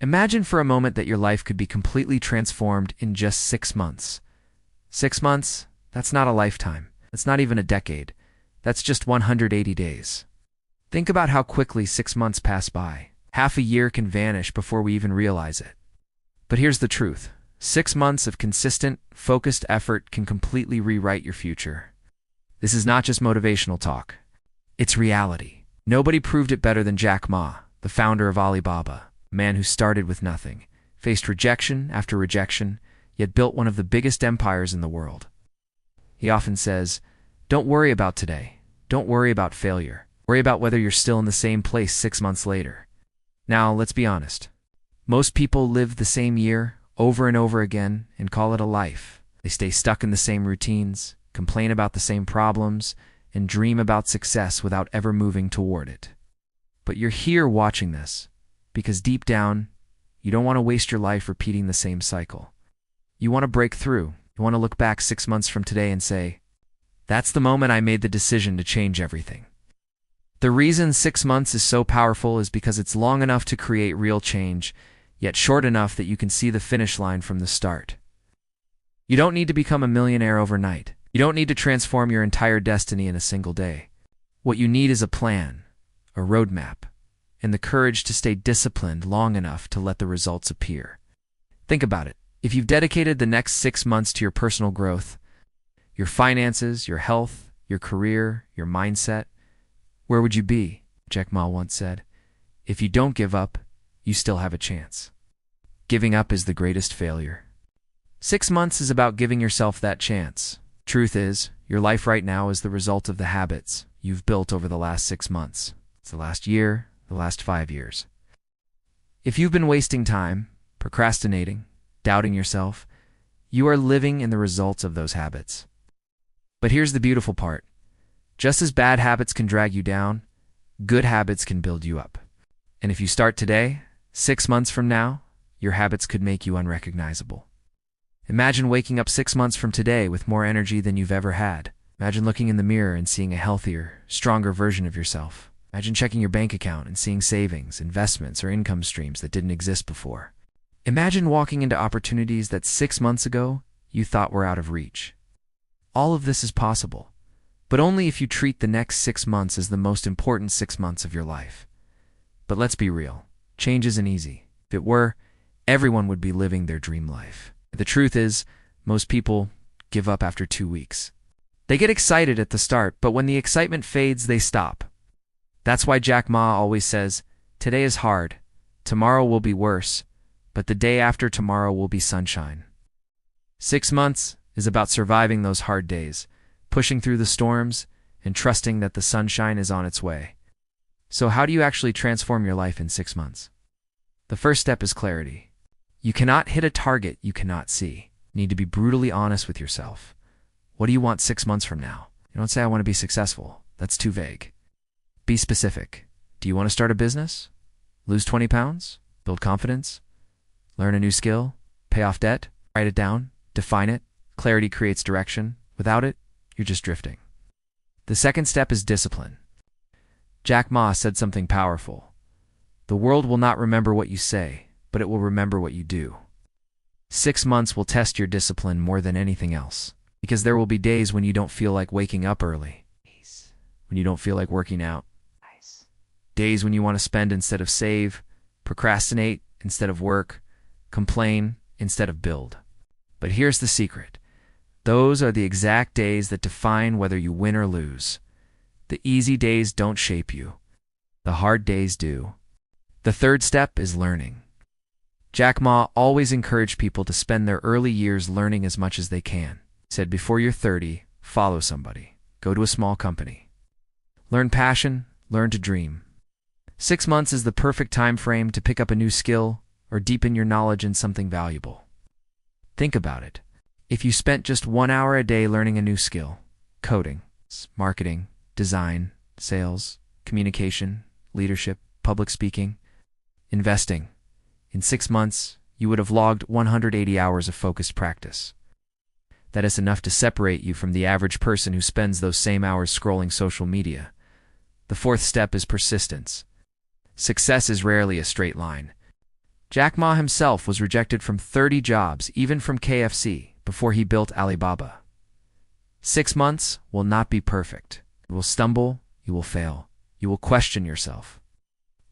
Imagine for a moment that your life could be completely transformed in just 6 months. 6 months? That's not a lifetime. That's not even a decade. That's just 180 days. Think about how quickly 6 months pass by. Half a year can vanish before we even realize it. But here's the truth. 6 months of consistent, focused effort can completely rewrite your future. This is not just motivational talk. It's reality. Nobody proved it better than Jack Ma, the founder of Alibaba, a man who started with nothing, faced rejection after rejection, yet built one of the biggest empires in the world. He often says, "Don't worry about today. Don't worry about failure. Worry about whether you're still in the same place 6 months later." Now, let's be honest. Most people live the same year over and over again and call it a life. They stay stuck in the same routines, complain about the same problems, and dream about success without ever moving toward it. But you're here watching this because deep down, you don't want to waste your life repeating the same cycle. You want to break through. You want to look back 6 months from today and say, "That's the moment I made the decision to change everything." The reason 6 months is so powerful is because it's long enough to create real change, yet short enough that you can see the finish line from the start. You don't need to become a millionaire overnight. You don't need to transform your entire destiny in a single day. What you need is a plan, a roadmap, and the courage to stay disciplined long enough to let the results appear. Think about it. If you've dedicated the next 6 months to your personal growth, your finances, your health, your career, your mindset, where would you be? Jack Ma once said, "If you don't give up, you still have a chance." Giving up is the greatest failure. 6 months is about giving yourself that chance. Truth is, your life right now is the result of the habits you've built over the last 6 months. It's the last year, the last 5 years. If you've been wasting time, procrastinating, doubting yourself, you are living in the results of those habits. But here's the beautiful part. Just as bad habits can drag you down, good habits can build you up. And if you start today, 6 months from now, your habits could make you unrecognizable. Imagine waking up 6 months from today with more energy than you've ever had. Imagine looking in the mirror and seeing a healthier, stronger version of yourself. Imagine checking your bank account and seeing savings, investments, or income streams that didn't exist before. Imagine walking into opportunities that 6 months ago you thought were out of reach. All of this is possible, but only if you treat the next 6 months as the most important 6 months of your life. But let's be real. Change isn't easy. If it were, everyone would be living their dream life. The truth is, most people give up after 2 weeks. They get excited at the start, but when the excitement fades, they stop. That's why Jack Ma always says, "Today is hard, tomorrow will be worse, but the day after tomorrow will be sunshine." 6 months is about surviving those hard days, pushing through the storms, and trusting that the sunshine is on its way. So how do you actually transform your life in 6 months? The first step is clarity. You cannot hit a target you cannot see. You need to be brutally honest with yourself. What do you want 6 months from now? You don't say, "I want to be successful." That's too vague. Be specific. Do you want to start a business? Lose 20 pounds? Build confidence? Learn a new skill? Pay off debt? Write it down. Define it. Clarity creates direction. Without it, you're just drifting. The second step is discipline. Jack Ma said something powerful. "The world will not remember what you say, but it will remember what you do." 6 months will test your discipline more than anything else, because there will be days when you don't feel like waking up early, when you don't feel like working out, days when you want to spend instead of save, procrastinate instead of work, complain instead of build. But here's the secret. Those are the exact days that define whether you win or lose. The easy days don't shape you. The hard days do. The third step is learning. Jack Ma always encouraged people to spend their early years learning as much as they can. He said, before you're 30, follow somebody. Go to a small company. Learn passion, learn to dream. 6 months is the perfect time frame to pick up a new skill or deepen your knowledge in something valuable. Think about it. If you spent just 1 hour a day learning a new skill, coding, marketing, design, sales, communication, leadership, public speaking, investing, in 6 months, you would have logged 180 hours of focused practice. That is enough to separate you from the average person who spends those same hours scrolling social media. The fourth step is persistence. Success is rarely a straight line. Jack Ma himself was rejected from 30 jobs, even from KFC, before he built Alibaba. 6 months will not be perfect. You will stumble, you will fail, you will question yourself.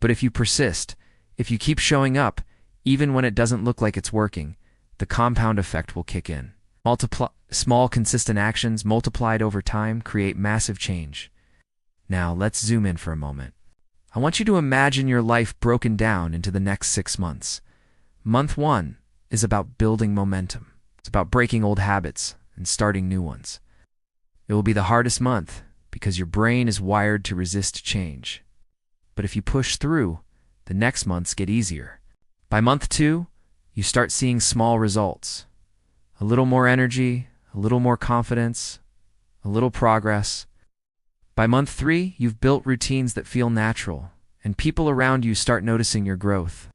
But if you persist, if you keep showing up, even when it doesn't look like it's working, the compound effect will kick in. Small, consistent actions multiplied over time create massive change. Now, let's zoom in for a moment. I want you to imagine your life broken down into the next 6 months. Month 1 is about building momentum. It's about breaking old habits and starting new ones. It will be the hardest month because your brain is wired to resist change. But if you push through, the next months get easier. By month 2, you start seeing small results. A little more energy, a little more confidence, a little progress. By month 3, you've built routines that feel natural, and people around you start noticing your growth.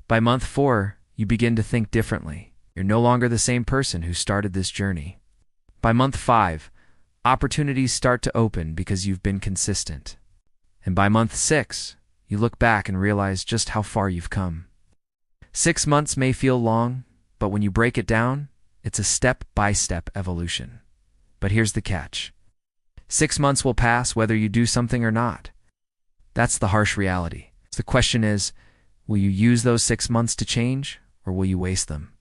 By month 4, you begin to think differently. You're no longer the same person who started this journey. By month 5, opportunities start to open because you've been consistent. And by month 6, you look back and realize just how far you've come. 6 months may feel long, but when you break it down, it's a step-by-step evolution. But here's the catch. 6 months will pass whether you do something or not. That's the harsh reality. So the question is, will you use those 6 months to change, or will you waste them?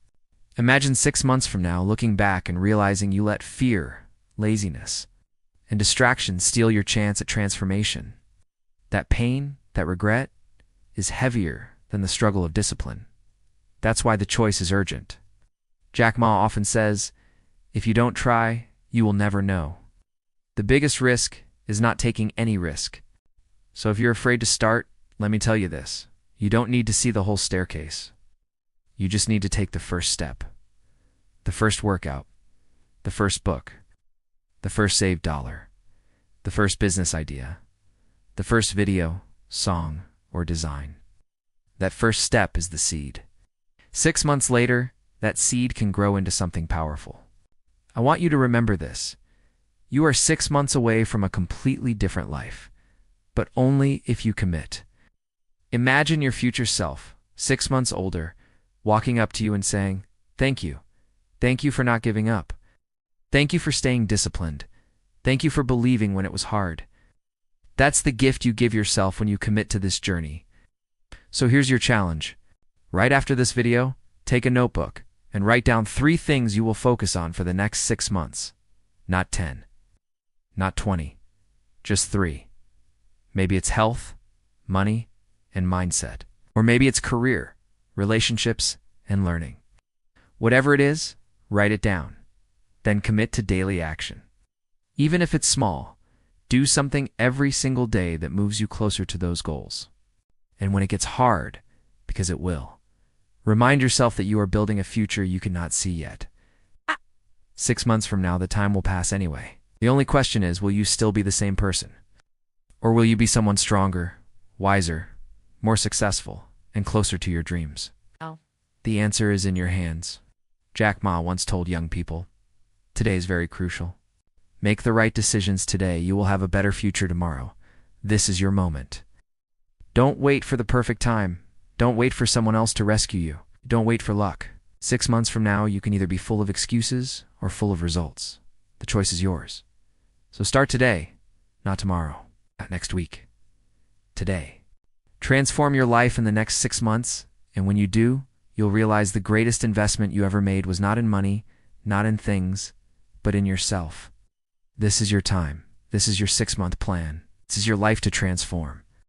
Imagine 6 months from now looking back and realizing you let fear, laziness, and distraction steal your chance at transformation. That pain, that regret, is heavier than the struggle of discipline. That's why the choice is urgent. Jack Ma often says, if you don't try, you will never know. The biggest risk is not taking any risk. So if you're afraid to start, let me tell you this. You don't need to see the whole staircase. You just need to take the first step. The first workout. The first book. The first saved dollar. The first business idea. The first video, song, or design. That first step is the seed. 6 months later, that seed can grow into something powerful. I want you to remember this. You are 6 months away from a completely different life, but only if you commit. Imagine your future self, 6 months older, walking up to you and saying, "Thank you. Thank you for not giving up. Thank you for staying disciplined. Thank you for believing when it was hard." That's the gift you give yourself when you commit to this journey. So here's your challenge. Right after this video, take a notebook and write down 3 things you will focus on for the next 6 months. Not 10. Not 20. Just 3. Maybe it's health, money, and mindset. Or maybe it's career, relationships, and learning. Whatever it is, write it down. Then commit to daily action. Even if it's small, do something every single day that moves you closer to those goals. And when it gets hard, because it will, remind yourself that you are building a future you cannot see yet. 6 months from now, the time will pass anyway. The only question is, will you still be the same person? Or will you be someone stronger, wiser, more successful, and closer to your dreams? Oh. The answer is in your hands. Jack Ma once told young people, "Today is very crucial. Make the right decisions today. You will have a better future tomorrow. This is your moment." Don't wait for the perfect time. Don't wait for someone else to rescue you. Don't wait for luck. 6 months from now, you can either be full of excuses or full of results. The choice is yours. So start today, not tomorrow, not next week. Today. Transform your life in the next 6 months, and when you do, you'll realize the greatest investment you ever made was not in money, not in things, but in yourself. This is your time. This is your 6-month plan. This is your life to transform.